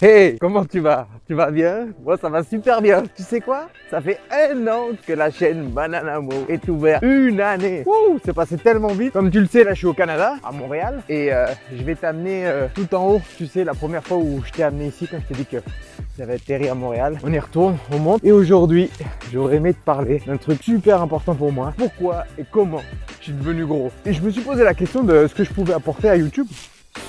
Hey, comment tu vas? Tu vas bien? Moi ça va super bien. Tu sais quoi? Ça fait 1 an que la chaîne Bananamo est ouverte. 1 année. Wouh, c'est passé tellement vite. Comme tu le sais, là je suis au Canada, à Montréal. Et je vais t'amener tout en haut. Tu sais, la première fois où je t'ai amené ici, quand je t'ai dit que j'avais atterri à Montréal. On y retourne, on monte. Et aujourd'hui, j'aurais aimé te parler d'un truc super important pour moi. Pourquoi et comment je suis devenu gros? Et je me suis posé la question de ce que je pouvais apporter à YouTube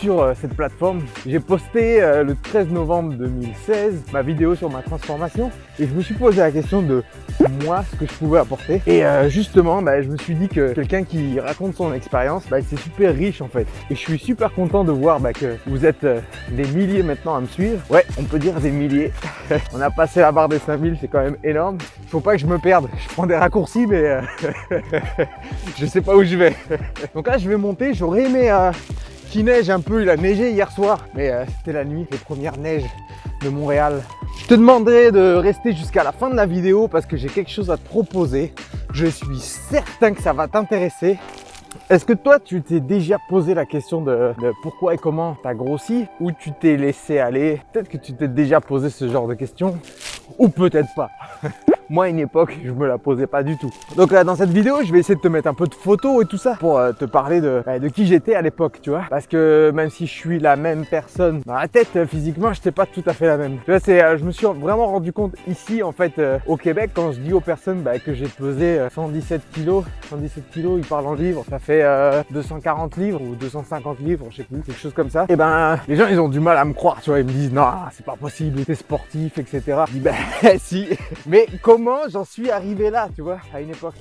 sur cette plateforme. J'ai posté le 13 novembre 2016 ma vidéo sur ma transformation et je me suis posé la question de moi, ce que je pouvais apporter. Et justement, je me suis dit que quelqu'un qui raconte son expérience, c'est super riche en fait. Et je suis super content de voir que vous êtes des milliers maintenant à me suivre. Ouais, on peut dire des milliers. On a passé la barre des 5000, c'est quand même énorme. Il faut pas que je me perde. Je prends des raccourcis, mais je sais pas où je vais. Donc là, je vais monter. J'aurais aimé qu'il neige un peu, il a neigé hier soir, mais c'était la nuit, les premières neiges de Montréal. Je te demanderai de rester jusqu'à la fin de la vidéo parce que j'ai quelque chose à te proposer. Je suis certain que ça va t'intéresser. Est-ce que toi, tu t'es déjà posé la question de pourquoi et comment tu as grossi, ou tu t'es laissé aller? Peut-être que tu t'es déjà posé ce genre de questions, ou peut-être pas. Moi, à une époque, je me la posais pas du tout. Donc là, dans cette vidéo, je vais essayer de te mettre un peu de photos et tout ça pour te parler de qui j'étais à l'époque, tu vois. Parce que même si je suis la même personne, dans la tête, physiquement, je n'étais pas tout à fait la même. Tu vois, je me suis vraiment rendu compte ici, en fait, au Québec, quand je dis aux personnes que j'ai pesé 117 kilos, ils parlent en livres, ça fait 240 livres ou 250 livres, je sais plus, quelque chose comme ça. Et les gens, ils ont du mal à me croire, tu vois. Ils me disent, non, c'est pas possible, t'es sportif, etc. Je dis, si. Mais comment j'en suis arrivé là, tu vois, à une époque.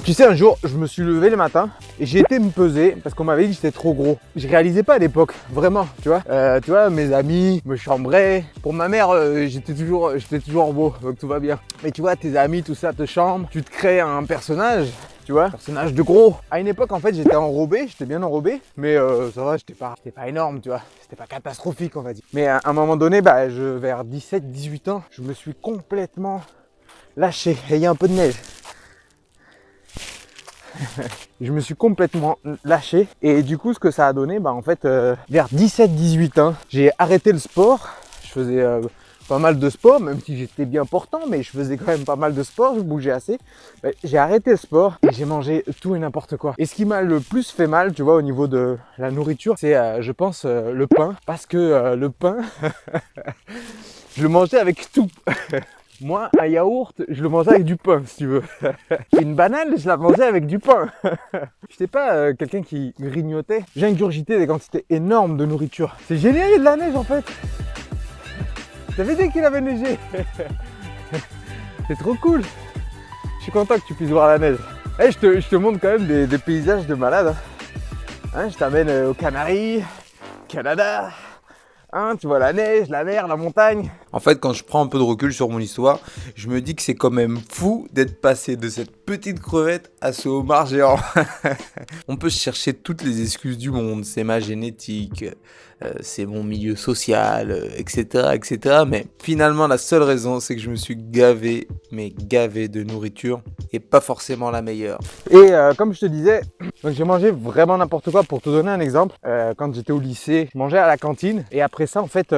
Tu sais, un jour, je me suis levé le matin et j'ai été me peser parce qu'on m'avait dit que j'étais trop gros. Je réalisais pas à l'époque, vraiment, tu vois. Tu vois, mes amis me chambraient. Pour ma mère, j'étais toujours beau, donc tout va bien. Mais tu vois, tes amis, tout ça te chambre. Tu te crées un personnage. Tu vois, personnage de gros. À une époque, en fait, j'étais enrobé, j'étais bien enrobé, mais ça va, j'étais pas énorme, tu vois. C'était pas catastrophique, on va dire. Mais à un moment donné, vers 17-18 ans, je me suis complètement lâché. Et il y a un peu de neige. Je me suis complètement lâché. Et du coup, ce que ça a donné, en fait, vers 17-18 ans, j'ai arrêté le sport. Je faisais pas mal de sport, même si j'étais bien portant, mais je faisais quand même pas mal de sport, je bougeais assez. J'ai arrêté le sport et j'ai mangé tout et n'importe quoi. Et ce qui m'a le plus fait mal, tu vois, au niveau de la nourriture, c'est, je pense, le pain. Parce que le pain, je le mangeais avec tout. Moi, un yaourt, je le mangeais avec du pain, si tu veux. Une banane, je la mangeais avec du pain. Je n'étais pas quelqu'un qui grignotait. J'ingurgitais des quantités énormes de nourriture. C'est génial, il y a de la neige en fait. T'avais dit qu'il avait neigé. C'est trop cool. Je suis content que tu puisses voir la neige. Et je te montre quand même des paysages de malade. Hein, je t'amène aux Canaries, Canada. Hein, tu vois la neige, la mer, la montagne. En fait, quand je prends un peu de recul sur mon histoire, je me dis que c'est quand même fou d'être passé de cette petite crevette à ce homard géant. On peut se chercher toutes les excuses du monde, c'est ma génétique, c'est mon milieu social, etc., etc. Mais finalement, la seule raison, c'est que je me suis gavé de nourriture et pas forcément la meilleure. Et comme je te disais, donc j'ai mangé vraiment n'importe quoi. Pour te donner un exemple, quand j'étais au lycée, je mangeais à la cantine et après ça, en fait,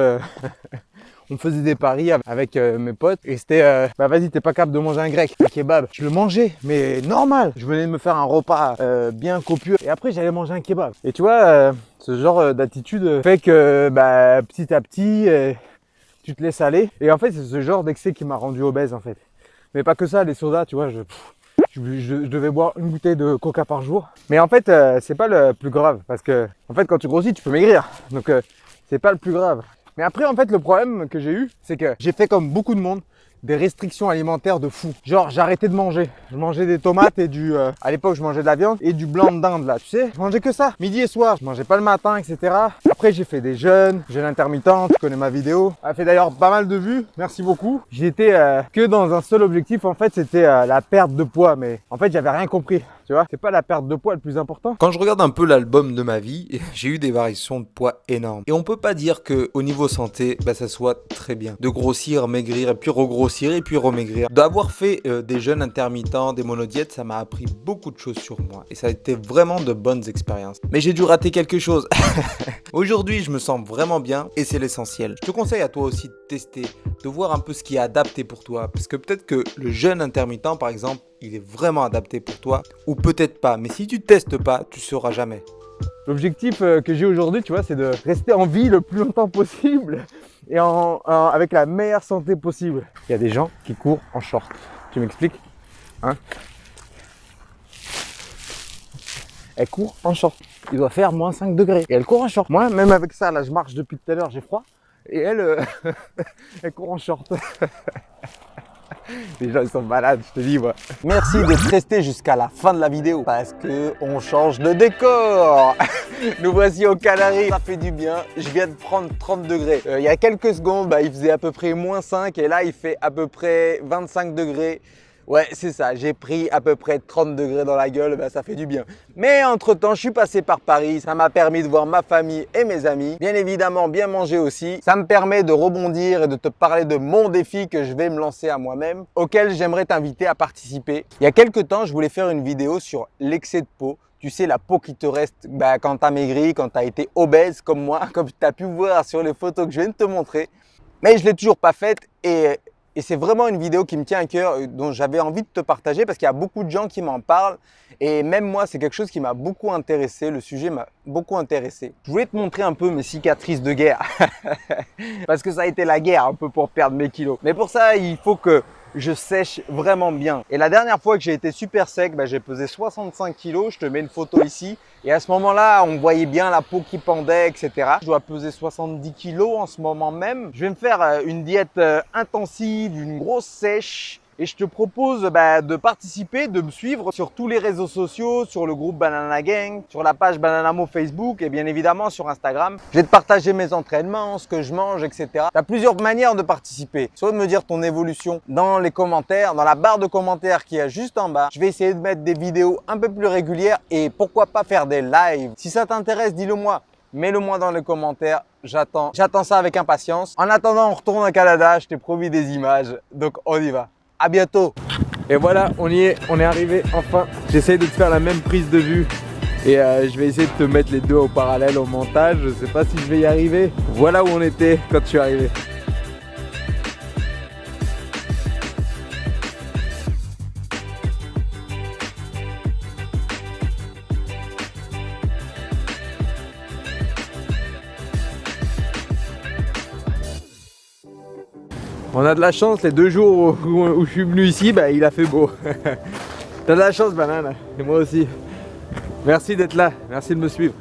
on faisait des paris avec mes potes et c'était vas-y, t'es pas capable de manger un grec, un kebab. Je le mangeais, mais normal. Je venais de me faire un repas bien copieux et après j'allais manger un kebab. Et tu vois, ce genre d'attitude fait que petit à petit, tu te laisses aller. Et en fait, c'est ce genre d'excès qui m'a rendu obèse en fait. Mais pas que ça, les sodas, tu vois, je devais boire une bouteille de coca par jour. Mais en fait, c'est pas le plus grave parce que en fait, quand tu grossis, tu peux maigrir. Donc c'est pas le plus grave. Mais après, en fait, le problème que j'ai eu, c'est que j'ai fait comme beaucoup de monde, des restrictions alimentaires de fou. Genre, j'ai arrêté de manger. Je mangeais des tomates et à l'époque, je mangeais de la viande et du blanc de dinde, là, tu sais. Je mangeais que ça, midi et soir. Je mangeais pas le matin, etc. Après, j'ai fait des jeûnes intermittents. Tu connais ma vidéo. Elle a fait d'ailleurs pas mal de vues. Merci beaucoup. J'étais que dans un seul objectif, en fait, c'était la perte de poids. Mais en fait, j'avais rien compris. tu vois. C'est pas la perte de poids le plus important. Quand je regarde un peu l'album de ma vie, j'ai eu des variations de poids énormes. Et on peut pas dire que au niveau santé, ça soit très bien. De grossir, maigrir, et puis regrossir, et puis remaigrir. D'avoir fait des jeûnes intermittents, des monodiètes, ça m'a appris beaucoup de choses sur moi. Et ça a été vraiment de bonnes expériences. Mais j'ai dû rater quelque chose. Aujourd'hui, je me sens vraiment bien et c'est l'essentiel. Je te conseille à toi aussi de tester, de voir un peu ce qui est adapté pour toi. Parce que peut-être que le jeûne intermittent, par exemple, il est vraiment adapté pour toi. Ou peut-être pas. Mais si tu testes pas, tu sauras jamais. L'objectif que j'ai aujourd'hui, tu vois, c'est de rester en vie le plus longtemps possible et avec la meilleure santé possible. Il y a des gens qui courent en short. Tu m'expliques, hein? Elle court en short. Il doit faire moins 5 degrés. Et elle court en short. Moi, même avec ça, là, je marche depuis tout à l'heure, j'ai froid. Et elle, elle court en short. Les gens, ils sont malades, je te dis, moi. Merci d'être resté jusqu'à la fin de la vidéo parce que on change de décor. Nous voici aux Canaries. Ça fait du bien. Je viens de prendre 30 degrés. Il y a quelques secondes, il faisait à peu près moins 5 et là, il fait à peu près 25 degrés. Ouais, c'est ça, j'ai pris à peu près 30 degrés dans la gueule, ça fait du bien. Mais entre-temps, je suis passé par Paris, ça m'a permis de voir ma famille et mes amis. Bien évidemment, bien manger aussi. Ça me permet de rebondir et de te parler de mon défi que je vais me lancer à moi-même, auquel j'aimerais t'inviter à participer. Il y a quelques temps, je voulais faire une vidéo sur l'excès de peau. Tu sais, la peau qui te reste quand tu as maigri, quand tu as été obèse comme moi, comme tu as pu voir sur les photos que je viens de te montrer. Mais je ne l'ai toujours pas faite et c'est vraiment une vidéo qui me tient à cœur, dont j'avais envie de te partager parce qu'il y a beaucoup de gens qui m'en parlent. Et même moi, c'est quelque chose qui m'a beaucoup intéressé. Le sujet m'a beaucoup intéressé. Je voulais te montrer un peu mes cicatrices de guerre. Parce que ça a été la guerre un peu pour perdre mes kilos. Mais pour ça, il faut que je sèche vraiment bien. Et la dernière fois que j'ai été super sec, j'ai pesé 65 kilos. Je te mets une photo ici. Et à ce moment-là, on voyait bien la peau qui pendait, etc. Je dois peser 70 kilos en ce moment même. Je vais me faire une diète intensive, une grosse sèche. Et je te propose de participer, de me suivre sur tous les réseaux sociaux, sur le groupe Banana Gang, sur la page Bananamo Facebook et bien évidemment sur Instagram. Je vais te partager mes entraînements, ce que je mange, etc. Tu as plusieurs manières de participer. Soit de me dire ton évolution dans les commentaires, dans la barre de commentaires qui est juste en bas. Je vais essayer de mettre des vidéos un peu plus régulières et pourquoi pas faire des lives. Si ça t'intéresse, dis-le moi. Mets-le moi dans les commentaires, j'attends ça avec impatience. En attendant, on retourne au Canada, je t'ai promis des images, donc on y va. À bientôt. Et voilà, on y est, on est arrivé enfin. J'essaye de te faire la même prise de vue et je vais essayer de te mettre les deux au parallèle au montage. Je sais pas si je vais y arriver. Voilà où on était quand je suis arrivé. On a de la chance, les 2 jours où je suis venu ici, il a fait beau. T'as de la chance, Banane, et moi aussi. Merci d'être là, merci de me suivre.